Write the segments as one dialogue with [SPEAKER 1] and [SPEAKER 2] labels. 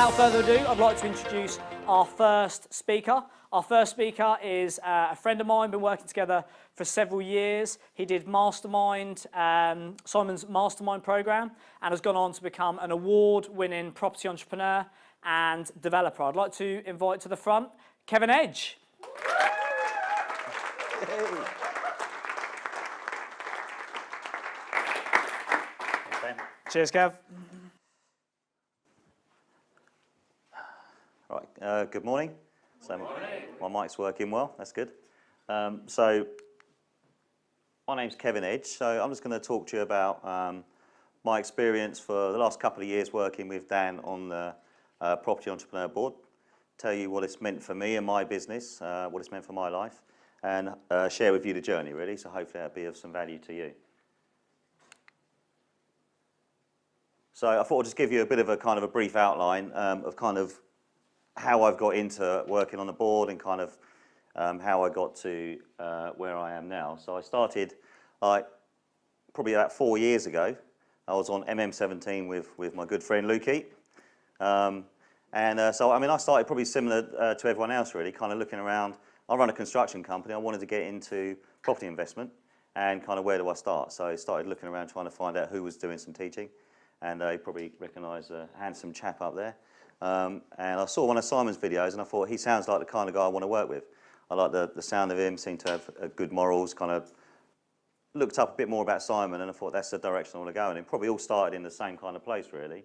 [SPEAKER 1] without further ado, I'd like to introduce our first speaker. Our first speaker is a friend of mine, been working together for several years. He did Mastermind, Simon's Mastermind program, and has gone on to become an award-winning property entrepreneur and developer. I'd like to invite to the front, Kevin Edge. Cheers, Kev.
[SPEAKER 2] Right, good morning. So my mic's working well, that's good. So my name's Kevin Edge, so I'm just going to talk to you about my experience for the last couple of years working with Dan on the Property Entrepreneur Board, tell you what it's meant for me and my business, what it's meant for my life, and share with you the journey really, so hopefully that'll be of some value to you. So I thought I'd just give you a bit of a kind of a brief outline of kind of how I've got into working on the board and kind of how I got to where I am now. So I started probably about 4 years ago. I was on MM17 with my good friend Lukey. So I mean I started probably similar to everyone else really, kind of looking around. I run a construction company, I wanted to get into property investment and kind of where do I start? So I started looking around trying to find out who was doing some teaching, and you probably recognise a handsome chap up there. And I saw one of Simon's videos and I thought he sounds like the kind of guy I want to work with. I like the sound of him, seemed to have good morals, kind of looked up a bit more about Simon and I thought that's the direction I want to go in. It probably all started in the same kind of place really.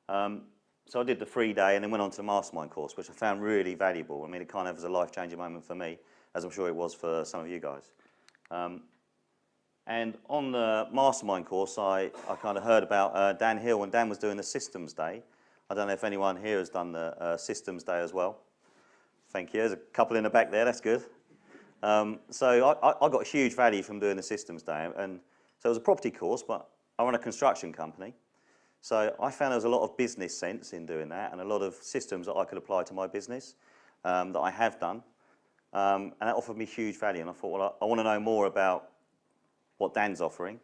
[SPEAKER 2] So I did the 3-day and then went on to the Mastermind course, which I found really valuable. I mean, it kind of was a life-changing moment for me, as I'm sure it was for some of you guys. And on the Mastermind course, I kind of heard about Dan Hill, and Dan was doing the Systems Day. I don't know if anyone here has done the Systems Day as well. Thank you. There's a couple in the back there. That's good. So I got huge value from doing the Systems Day. And so it was a property course, but I run a construction company. So I found there was a lot of business sense in doing that and a lot of systems that I could apply to my business that I have done. And that offered me huge value. And I thought, well, I want to know more about what Dan's offering.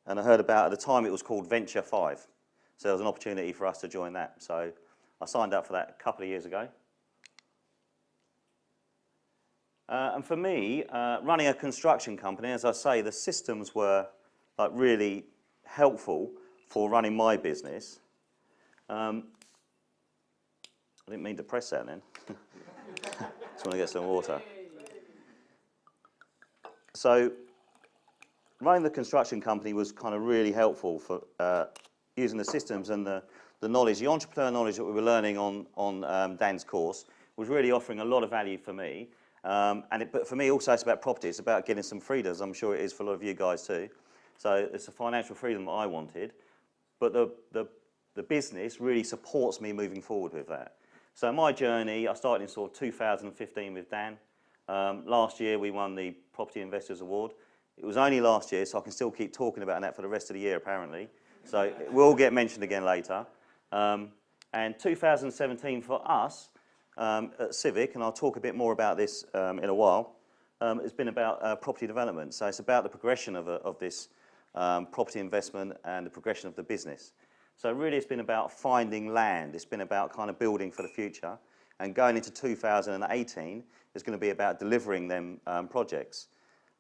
[SPEAKER 2] And I heard about, at the time, it was called Venture 5. So there was an opportunity for us to join that. So I signed up for that a couple of years ago. And for me, running a construction company, as I say, the systems were like really helpful for running my business. I didn't mean to press that then. Just want to get some water. So running the construction company was kind of really helpful for using the systems and the knowledge, the entrepreneur knowledge that we were learning on Dan's course was really offering a lot of value for me. But for me also it's about property, it's about getting some freedoms. I'm sure it is for a lot of you guys too. So it's a financial freedom that I wanted, but the business really supports me moving forward with that. So my journey, I started in sort of 2015 with Dan. Last year we won the Property Investors Award. It was only last year, so I can still keep talking about that for the rest of the year apparently. So it will get mentioned again later. And 2017 for us at Civic, and I'll talk a bit more about this in a while, it's been about property development. So it's about the progression of this property investment and the progression of the business. So really it's been about finding land. It's been about kind of building for the future. And going into 2018 is going to be about delivering them projects.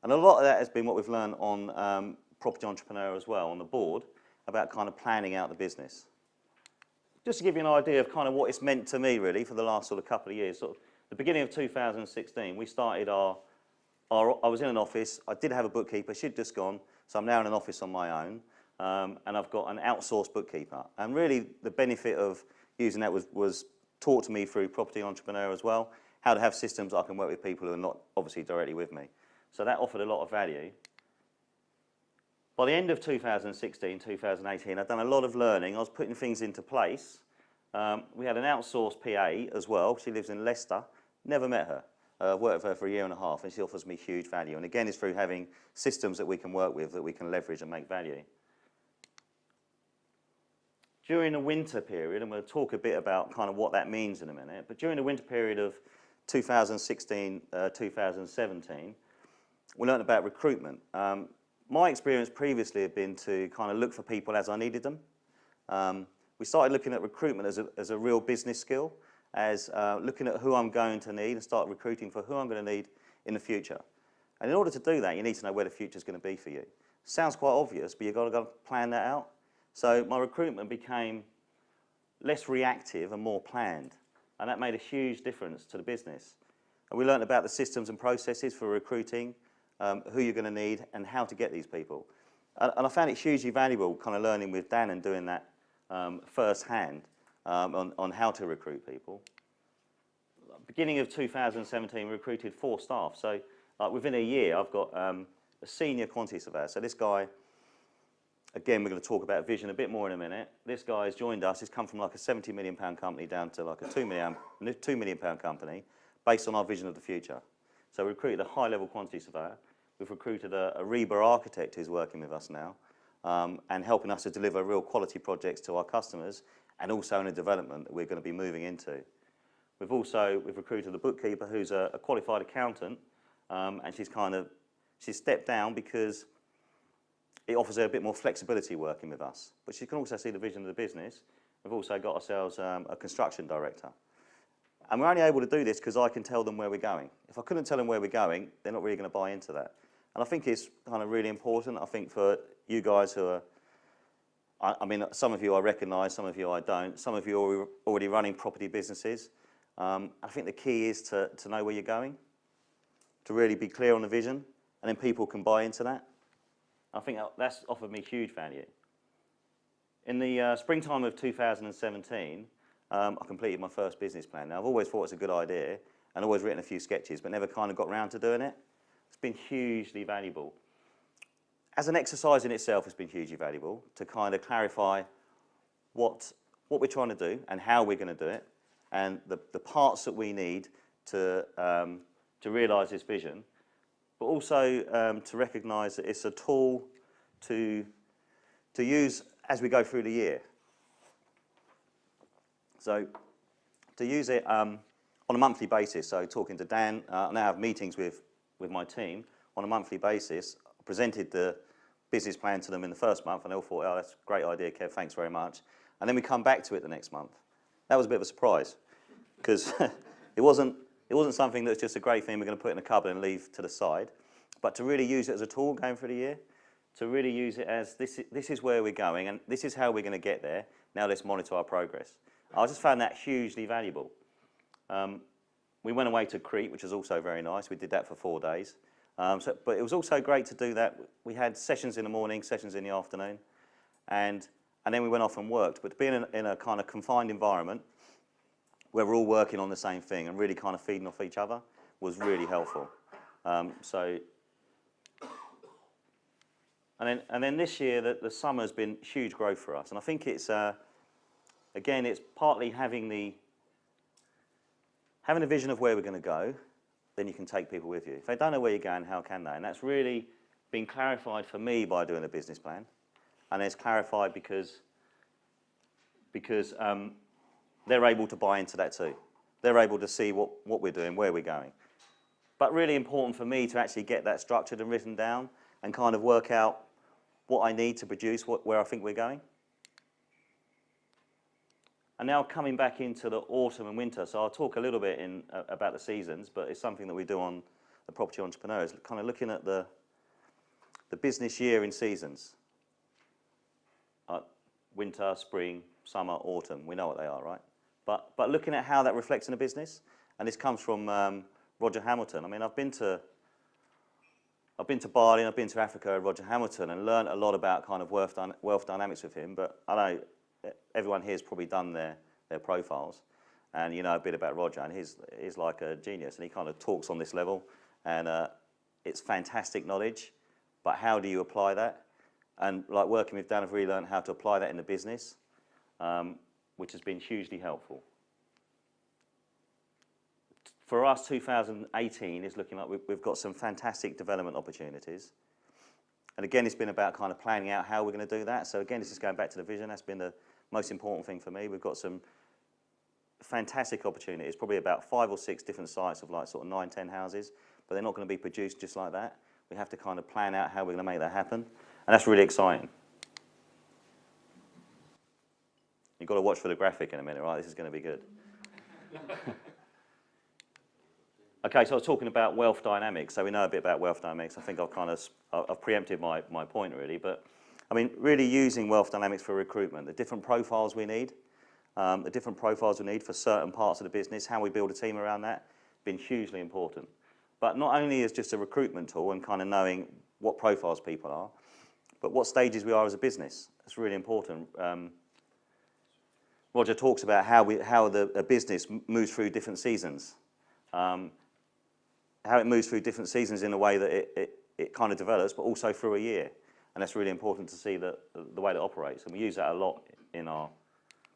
[SPEAKER 2] And a lot of that has been what we've learned on Property Entrepreneur as well, on the board, about kind of planning out the business. Just to give you an idea of kind of what it's meant to me really for the last sort of couple of years. Sort of the beginning of 2016, we started I was in an office, I did have a bookkeeper, she'd just gone, so I'm now in an office on my own, and I've got an outsourced bookkeeper. And really the benefit of using that was taught to me through Property Entrepreneur as well, how to have systems I can work with people who are not obviously directly with me. So that offered a lot of value. By the end of 2016, 2018, I'd done a lot of learning. I was putting things into place. We had an outsourced PA as well. She lives in Leicester. Never met her. I've worked with her for 1.5 years, and she offers me huge value. And again, it's through having systems that we can work with, that we can leverage and make value. During the winter period, and we'll talk a bit about kind of what that means in a minute, but during the winter period of 2016, 2017, we learned about recruitment. My experience previously had been to kind of look for people as I needed them. we started looking at recruitment as a real business skill, as looking at who I'm going to need and start recruiting for who I'm going to need in the future. And in order to do that, you need to know where the future is going to be for you. Sounds quite obvious, but you've got to plan that out. So my recruitment became less reactive and more planned, and that made a huge difference to the business. And we learned about the systems and processes for recruiting, who you're going to need, and how to get these people. And I found it hugely valuable, kind of learning with Dan and doing that firsthand on how to recruit people. Beginning of 2017, we recruited 4 staff. So within a year, I've got a senior quantity surveyor. So this guy, again, we're going to talk about vision a bit more in a minute. This guy has joined us. He's come from like a £70 million company down to like a £2 million company based on our vision of the future. So we recruited a high-level quantity surveyor. We've recruited a REBA architect who's working with us now and helping us to deliver real quality projects to our customers, and also in a development that we're going to be moving into. We've recruited a bookkeeper who's a qualified accountant, and she's stepped down because it offers her a bit more flexibility working with us. But she can also see the vision of the business. We've also got ourselves a construction director. And we're only able to do this because I can tell them where we're going. If I couldn't tell them where we're going, they're not really going to buy into that. And I think it's kind of really important, I think, for you guys who are, I mean, some of you I recognise, some of you I don't. Some of you are already running property businesses. I think the key is to know where you're going, to really be clear on the vision, and then people can buy into that. I think that's offered me huge value. In the springtime of 2017, I completed my first business plan. Now, I've always thought it's a good idea and always written a few sketches, but never kind of got round to doing it. It's been hugely valuable. As an exercise in itself, it's been hugely valuable to kind of clarify what we're trying to do and how we're going to do it, and the parts that we need to realise this vision, but also to recognise that it's a tool to use as we go through the year. So to use it on a monthly basis, so talking to Dan, I now have meetings with my team on a monthly basis. I presented the business plan to them in the first month, and they all thought, oh, that's a great idea, Kev, thanks very much. And then we come back to it the next month. That was a bit of a surprise, because it wasn't something that's just a great thing we're going to put in a cupboard and leave to the side, but to really use it as a tool going through the year, to really use it as this is where we're going, and this is how we're going to get there. Now let's monitor our progress. I just found that hugely valuable. We went away to Crete, which was also very nice. We did that for 4 days. But it was also great to do that. We had sessions in the morning, sessions in the afternoon, and then we wwent off and worked. But being in a kind of confined environment where we're all working on the same thing and really kind of feeding off each other was really helpful. And then this year, the summer's been huge growth for us. And I think it's, again, it's partly having a vision of where we're going to go, then you can take people with you. If they don't know where you're going, how can they? And that's really been clarified for me by doing a business plan. And it's clarified because they're able to buy into that too. They're able to see what we're doing, where we're going. But really important for me to actually get that structured and written down and kind of work out what I need to produce, where I think we're going. And now coming back into the autumn and winter, so I'll talk a little bit about the seasons, but it's something that we do on the Property Entrepreneurs, kind of looking at the business year in seasons. Winter, spring, summer, autumn, we know what they are, right? But looking at how that reflects in the business, and this comes from Roger Hamilton. I mean, I've been to Bali and I've been to Africa with Roger Hamilton and learned a lot about kind of wealth dynamics with him, but I know everyone here has probably done their profiles, and you know a bit about Roger, and he's like a genius, and he kind of talks on this level, and it's fantastic knowledge, but how do you apply that? And like working with Dan, I've really learned how to apply that in the business, which has been hugely helpful. For us, 2018 is looking like we've got some fantastic development opportunities. And again, it's been about kind of planning out how we're going to do that. So again, this is going back to the vision. That's been the most important thing for me. We've got some fantastic opportunities, probably about 5 or 6 different sites of like sort of 9, 10 houses, but they're not going to be produced just like that. We have to kind of plan out how we're going to make that happen. And that's really exciting. You've got to watch for the graphic in a minute, right? This is going to be good. Okay, so I was talking about wealth dynamics. So we know a bit about wealth dynamics. I think I've preempted my point really. But I mean, really using wealth dynamics for recruitment, the different profiles we need, for certain parts of the business, how we build a team around that, been hugely important. But not only as just a recruitment tool and kind of knowing what profiles people are, but what stages we are as a business. It's really important. Roger talks about how a business moves through different seasons. How it moves through different seasons in a way that it kind of develops, but also through a year. And that's really important to see the way it operates. And we use that a lot in our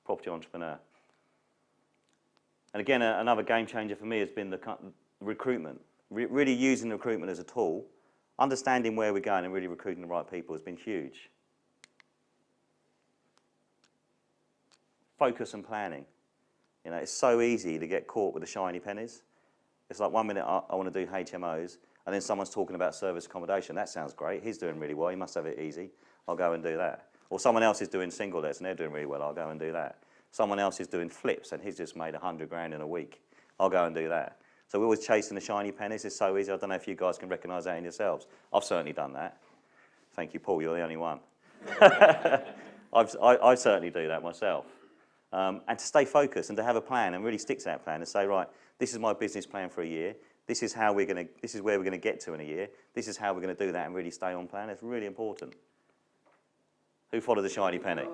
[SPEAKER 2] property entrepreneur. And again, another game changer for me has been the recruitment. Really using recruitment as a tool, understanding where we're going and really recruiting the right people has been huge. Focus and planning. You know, it's so easy to get caught with the shiny pennies. It's like 1 minute I want to do HMOs, and then someone's talking about service accommodation. That sounds great. He's doing really well. He must have it easy. I'll go and do that. Or someone else is doing single lets, and they're doing really well. I'll go and do that. Someone else is doing flips, and he's just made 100 grand in a week. I'll go and do that. So we're always chasing the shiny pennies. It's so easy. I don't know if you guys can recognise that in yourselves. I've certainly done that. Thank you, Paul. You're the only one. I certainly do that myself. And to stay focused and to have a plan and really stick to that plan and say, right, this is my business plan for a year. This is where we're going to get to in a year. This is how we're going to do that and really stay on plan. It's really important. Who followed the shiny penny?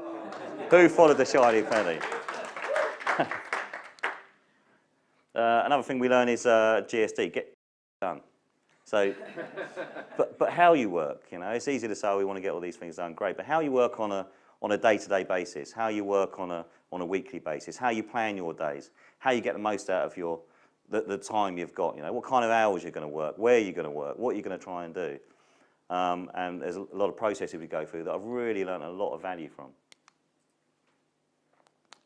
[SPEAKER 2] Who followed the shiny penny? Another thing we learn is GSD, get done. So, but how you work, you know, it's easy to say, oh, we want to get all these things done, great. But how you work on a day-to-day basis, how you work on a weekly basis, how you plan your days, how you get the most out of the time you've got, you know, what kind of hours you're going to work, where you're going to work, what you're going to try and do. And there's a lot of processes we go through that I've really learned a lot of value from.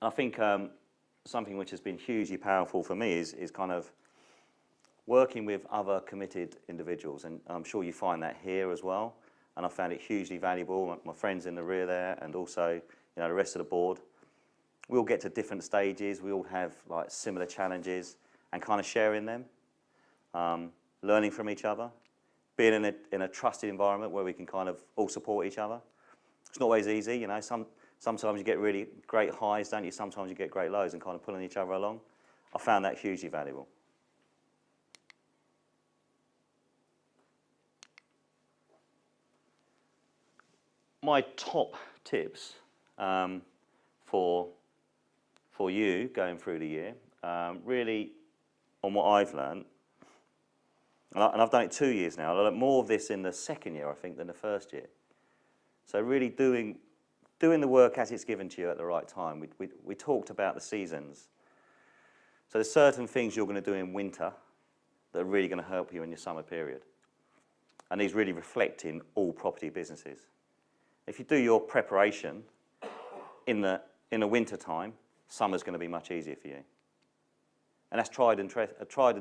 [SPEAKER 2] And I think something which has been hugely powerful for me is kind of working with other committed individuals, and I'm sure you find that here as well. And I found it hugely valuable. My friends in the rear there, and also, you know, the rest of the board. We all get to different stages. We all have like similar challenges, and kind of sharing them, learning from each other, being in a trusted environment where we can kind of all support each other. It's not always easy, you know. Sometimes you get really great highs, don't you? Sometimes you get great lows, and kind of pulling each other along. I found that hugely valuable. My top tips for you going through the year, really on what I've learned, and I've done it 2 years now. I learned more of this in the second year, I think, than the first year. So really doing the work as it's given to you at the right time. We talked about the seasons. So there's certain things you're going to do in winter that are really going to help you in your summer period. And these really reflect in all property businesses. If you do your preparation in the winter time, summer's going to be much easier for you. And that's tried and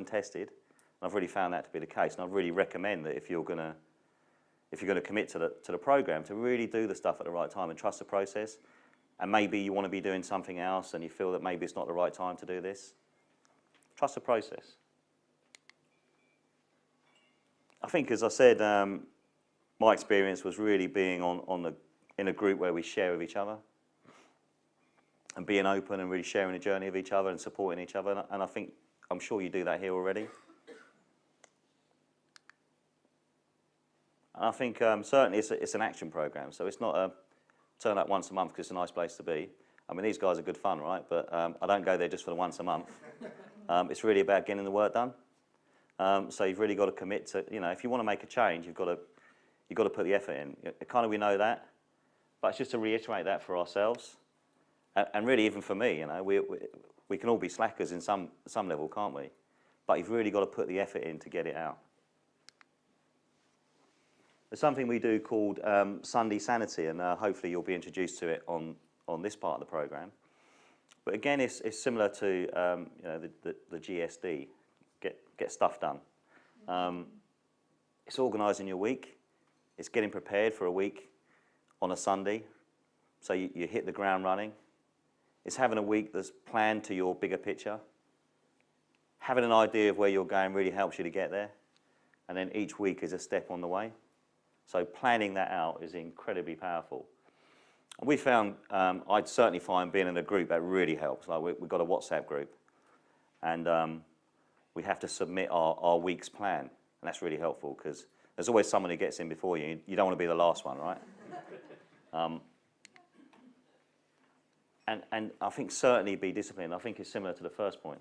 [SPEAKER 2] tested. And I've really found that to be the case. And I really recommend that if you're going to commit to the program, to really do the stuff at the right time and trust the process. And maybe you want to be doing something else and you feel that maybe it's not the right time to do this. Trust the process. I think, as I said, my experience was really being in a group where we share with each other and being open and really sharing the journey of each other and supporting each other. And I'm sure you do that here already. And I think certainly it's an action program, so it's not a turn up once a month because it's a nice place to be. I mean, these guys are good fun, right? But I don't go there just for the once a month. It's really about getting the work done. So you've really got to commit to, you know, if you want to make a change, you've got to put the effort in. Kind of we know that, but it's just to reiterate that for ourselves, and really even for me, you know, we can all be slackers in some level, can't we? But you've really got to put the effort in to get it out. There's something we do called Sunday Sanity, and hopefully you'll be introduced to it on this part of the program. But again, it's similar to you know, the GSD, get stuff done. It's organising your week. It's getting prepared for a week on a Sunday, so you hit the ground running. It's having a week that's planned to your bigger picture. Having an idea of where you're going really helps you to get there. And then each week is a step on the way. So planning that out is incredibly powerful. And we found, I'd certainly find being in a group that really helps. Like we've got a WhatsApp group, and we have to submit our week's plan. And that's really helpful because there's always someone who gets in before you. You don't want to be the last one, right? And I think certainly be disciplined. I think it's similar to the first point.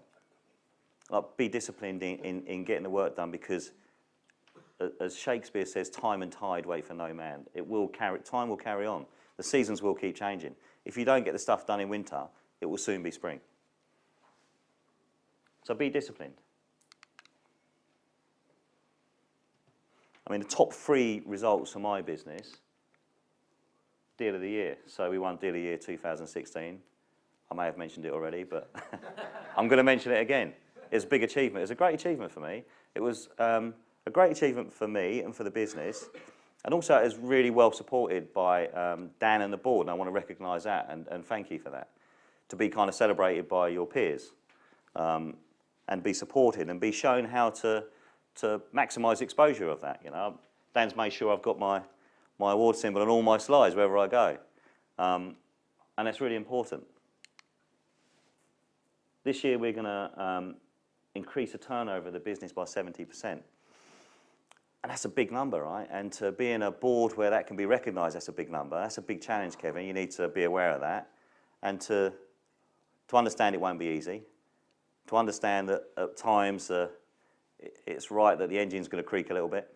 [SPEAKER 2] Like be disciplined in getting the work done because, as Shakespeare says, time and tide wait for no man. Time will carry on. The seasons will keep changing. If you don't get the stuff done in winter, it will soon be spring. So be disciplined. I mean, the top 3 results for my business, Deal of the Year. So we won Deal of the Year 2016. I may have mentioned it already, but I'm going to mention it again. It's a big achievement. It was a great achievement for me. It was a great achievement for me and for the business. And also it was really well supported by Dan and the board, and I want to recognise that and thank you for that. To be kind of celebrated by your peers and be supported and be shown how to maximise exposure of that. You know, Dan's made sure I've got my award symbol on all my slides wherever I go. And that's really important. This year we're going to increase the turnover of the business by 70%. And that's a big number, right? And to be in a board where that can be recognised, that's a big number. That's a big challenge, Kevin. You need to be aware of that. And to understand it won't be easy. To understand that at times it's right that the engine's going to creak a little bit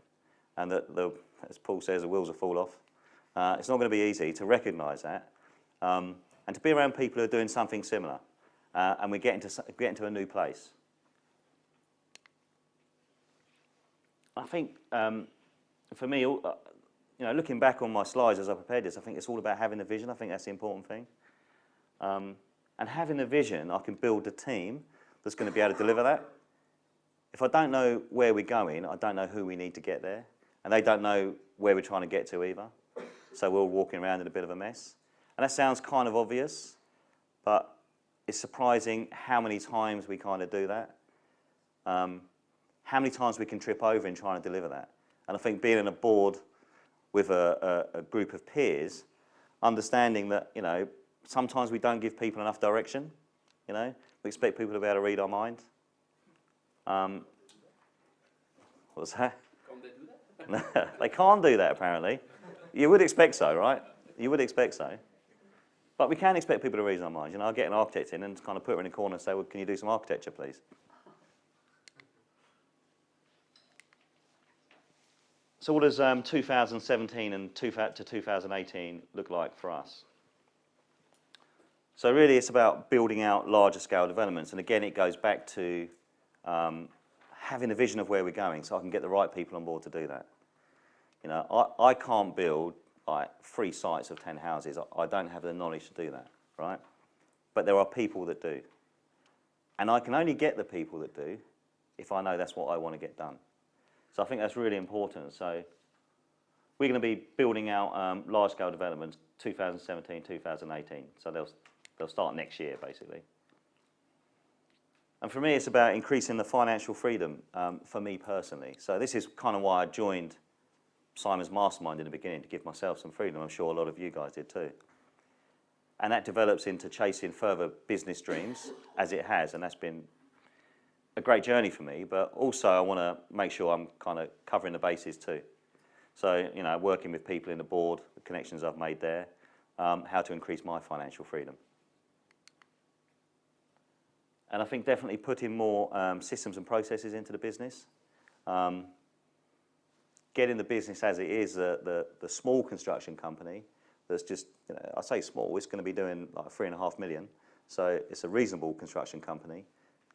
[SPEAKER 2] and that, as Paul says, the wheels will fall off. It's not going to be easy to recognise that. And to be around people who are doing something similar. And we get into a new place. I think, for me, you know, looking back on my slides as I prepared this, I think it's all about having a vision. I think that's the important thing. And having a vision, I can build a team that's going to be able to deliver that. If I don't know where we're going, I don't know who we need to get there. And they don't know where we're trying to get to either. So we're all walking around in a bit of a mess. And that sounds kind of obvious, but it's surprising how many times we kind of do that. How many times we can trip over in trying to deliver that. And I think being on a board with a group of peers, understanding that, you know, sometimes we don't give people enough direction, you know. We expect people to be able to read our mind. What was that?
[SPEAKER 3] Can't they do that?
[SPEAKER 2] They can't do that, apparently. You would expect so, right? You would expect so. But we can expect people to read our minds. You know, I'll get an architect in and kind of put her in a corner and say, well, can you do some architecture, please? So what does 2017 and to 2018 look like for us? So really it's about building out larger scale developments. And again, it goes back to having a vision of where we're going so I can get the right people on board to do that. You know, I can't build like 3 sites of 10 houses. I don't have the knowledge to do that, right? But there are people that do. And I can only get the people that do if I know that's what I want to get done. So I think that's really important. So we're going to be building out large-scale developments 2017, 2018. So they'll start next year, basically. And for me, it's about increasing the financial freedom for me personally. So this is kind of why I joined Simon's Mastermind in the beginning, to give myself some freedom. I'm sure a lot of you guys did too. And that develops into chasing further business dreams, as it has, and that's been a great journey for me, but also I want to make sure I'm kind of covering the bases too. So, you know, working with people in the board, the connections I've made there, how to increase my financial freedom. And I think definitely putting more systems and processes into the business. Getting the business as it is, the small construction company that's just, you know, I say small, it's going to be doing like 3.5 million. So it's a reasonable construction company.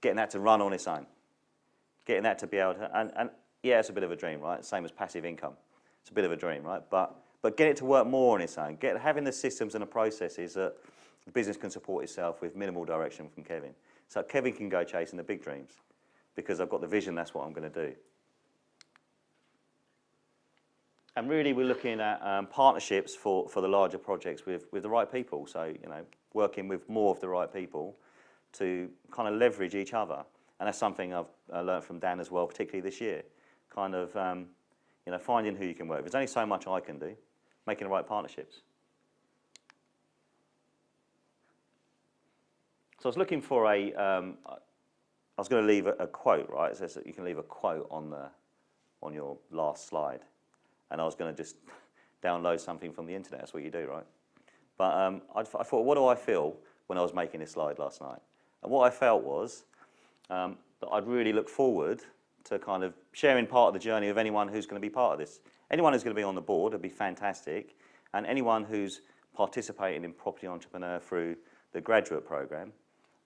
[SPEAKER 2] Getting that to run on its own, getting that to be able to, and yeah, it's a bit of a dream, right? Same as passive income. It's a bit of a dream, right? But get it to work more on its own. Having the systems and the processes that the business can support itself with minimal direction from Kevin. So Kevin can go chasing the big dreams because I've got the vision, that's what I'm going to do. And really, we're looking at partnerships for the larger projects with the right people. So, you know, working with more of the right people to kind of leverage each other. And that's something I've learned from Dan as well, particularly this year. Kind of, you know, finding who you can work with. There's only so much I can do, making the right partnerships. So I was looking for I was going to leave a quote, right? It says that you can leave a quote on your last slide. And I was going to just download something from the internet. That's what you do, right? But I thought, what do I feel when I was making this slide last night? And what I felt was that I'd really look forward to kind of sharing part of the journey of anyone who's going to be part of this. Anyone who's going to be on the board would be fantastic. And anyone who's participating in Property Entrepreneur through the graduate program,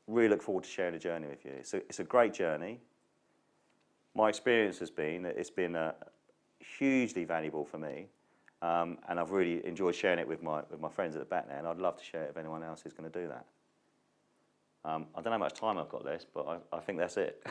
[SPEAKER 2] really look forward to sharing the journey with you. So it's a great journey. My experience has been that it's been hugely valuable for me, and I've really enjoyed sharing it with my friends at the back there, and I'd love to share it with anyone else who's going to do that. I don't know how much time I've got left, but I think that's it.